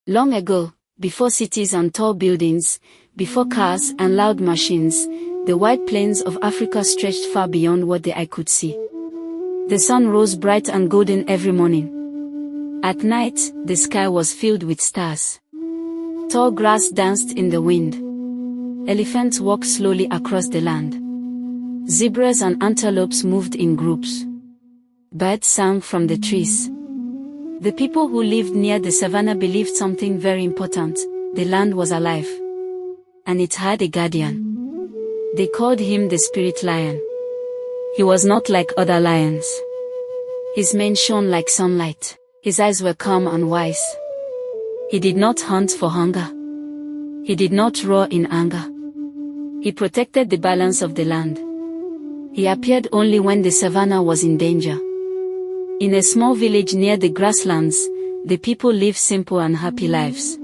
Long ago, before cities and tall buildings, before cars and loud machines, the wide plains of Africa stretched far beyond what the eye could see. The sun rose bright and golden every morning. At night, the sky was filled with stars. Tall grass danced in the wind. Elephants walked slowly across the land. Zebras and antelopes moved in groups. Birds sang from the trees. The people who lived near the savannah believed something very important: the land was alive. And it had a guardian. They called him the spirit lion. He was not like other lions. His mane shone like sunlight. His eyes were calm and wise. He did not hunt for hunger. He did not roar in anger. He protected the balance of the land. He appeared only when the savannah was in danger. In a small village near the grasslands, the people lived simple and happy lives.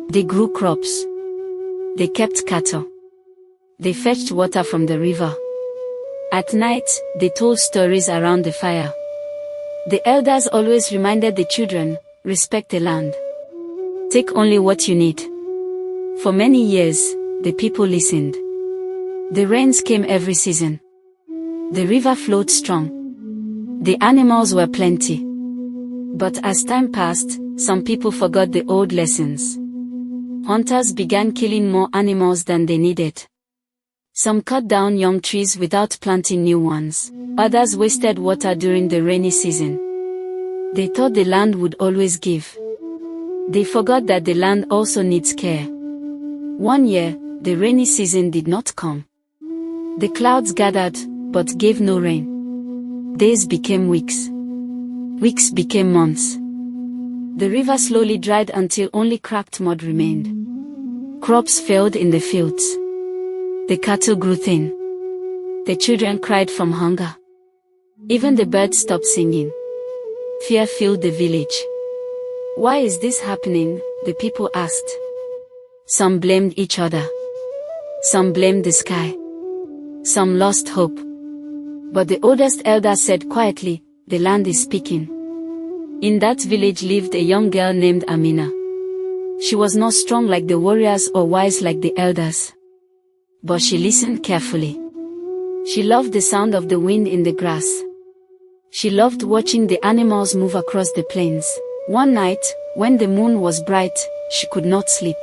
They grew crops. They kept cattle. They fetched water from the river. At night, they told stories around the fire. The elders always reminded the children, respect the land. Take only what you need. For many years, the people listened. The rains came every season. The river flowed strong. The animals were plenty. But as time passed, some people forgot the old lessons. Hunters began killing more animals than they needed. Some cut down young trees without planting new ones. Others wasted water during the rainy season. They thought the land would always give. They forgot that the land also needs care. One year, the rainy season did not come. The clouds gathered, but gave no rain. Days became weeks. Weeks became months. The river slowly dried until only cracked mud remained. Crops failed in the fields. The cattle grew thin. The children cried from hunger. Even the birds stopped singing. Fear filled the village. Why is this happening? The people asked. Some blamed each other. Some blamed the sky. Some lost hope. But the oldest elder said quietly, the land is speaking. In that village lived a young girl named Amina. She was not strong like the warriors or wise like the elders. But she listened carefully. She loved the sound of the wind in the grass. She loved watching the animals move across the plains. One night, when the moon was bright, she could not sleep.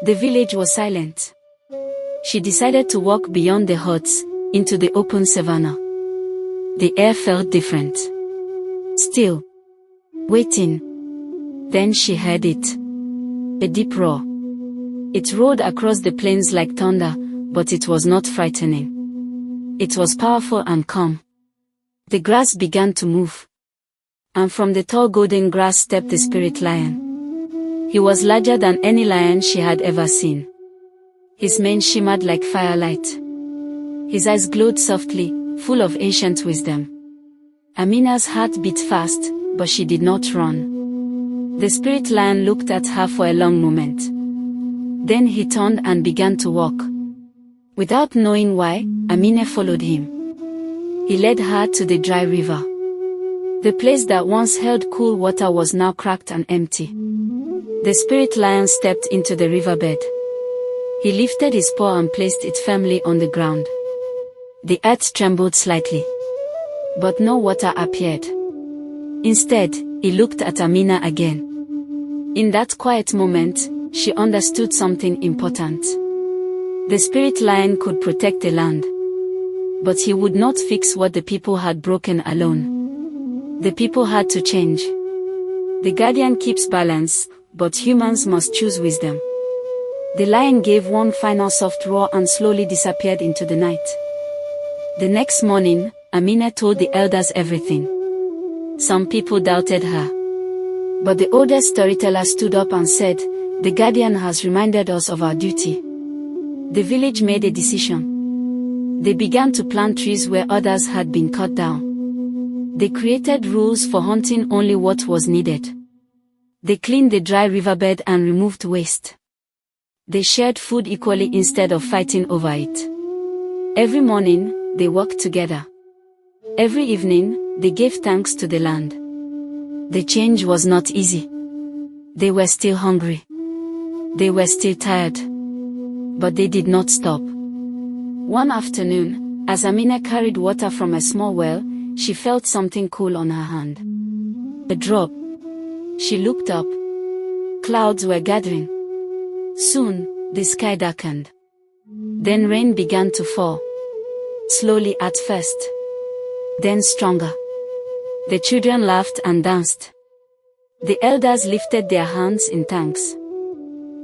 The village was silent. She decided to walk beyond the huts, into the open savannah. The air felt different. Still. Waiting. Then she heard it. A deep roar. It roared across the plains like thunder, but it was not frightening. It was powerful and calm. The grass began to move. And from the tall golden grass stepped the spirit lion. He was larger than any lion she had ever seen. His mane shimmered like firelight. His eyes glowed softly, full of ancient wisdom. Amina's heart beat fast, but she did not run. The spirit lion looked at her for a long moment. Then he turned and began to walk. Without knowing why, Amina followed him. He led her to the dry river. The place that once held cool water was now cracked and empty. The spirit lion stepped into the riverbed. He lifted his paw and placed it firmly on the ground. The earth trembled slightly. But no water appeared. Instead, he looked at Amina again. In that quiet moment, she understood something important. The spirit lion could protect the land. But he would not fix what the people had broken alone. The people had to change. The guardian keeps balance, but humans must choose wisdom. The lion gave one final soft roar and slowly disappeared into the night. The next morning, Amina told the elders everything. Some people doubted her. But the oldest storyteller stood up and said, the guardian has reminded us of our duty. The village made a decision. They began to plant trees where others had been cut down. They created rules for hunting only what was needed. They cleaned the dry riverbed and removed waste. They shared food equally instead of fighting over it. Every morning, they worked together. Every evening, they gave thanks to the land. The change was not easy. They were still hungry. They were still tired. But they did not stop. One afternoon, as Amina carried water from a small well, she felt something cool on her hand. A drop. She looked up. Clouds were gathering. Soon, the sky darkened. Then rain began to fall. Slowly at first. Then stronger. The children laughed and danced. The elders lifted their hands in thanks.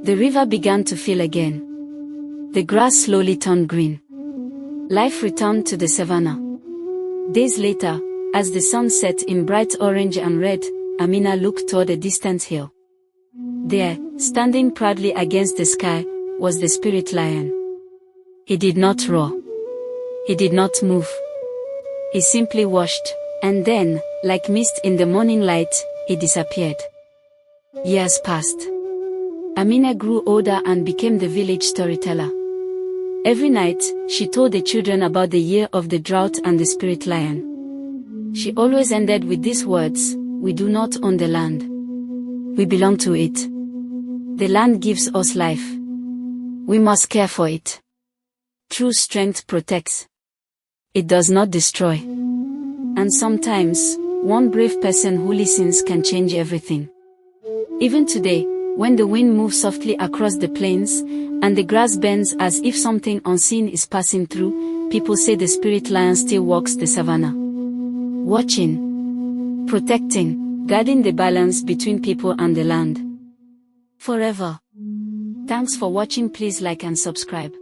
The river began to fill again. The grass slowly turned green. Life returned to the savannah. Days later, as the sun set in bright orange and red, Amina looked toward a distant hill. There, standing proudly against the sky, was the spirit lion. He did not roar. He did not move. He simply watched, and then, like mist in the morning light, he disappeared. Years passed. Amina grew older and became the village storyteller. Every night, she told the children about the year of the drought and the spirit lion. She always ended with these words: "We do not own the land. We belong to it. The land gives us life. We must care for it. True strength protects. It does not destroy." And sometimes, one brave person who listens can change everything. Even today, when the wind moves softly across the plains, and the grass bends as if something unseen is passing through, people say the spirit lion still walks the savannah. Watching, protecting, guarding the balance between people and the land. Forever. Thanks for watching. Please like and subscribe.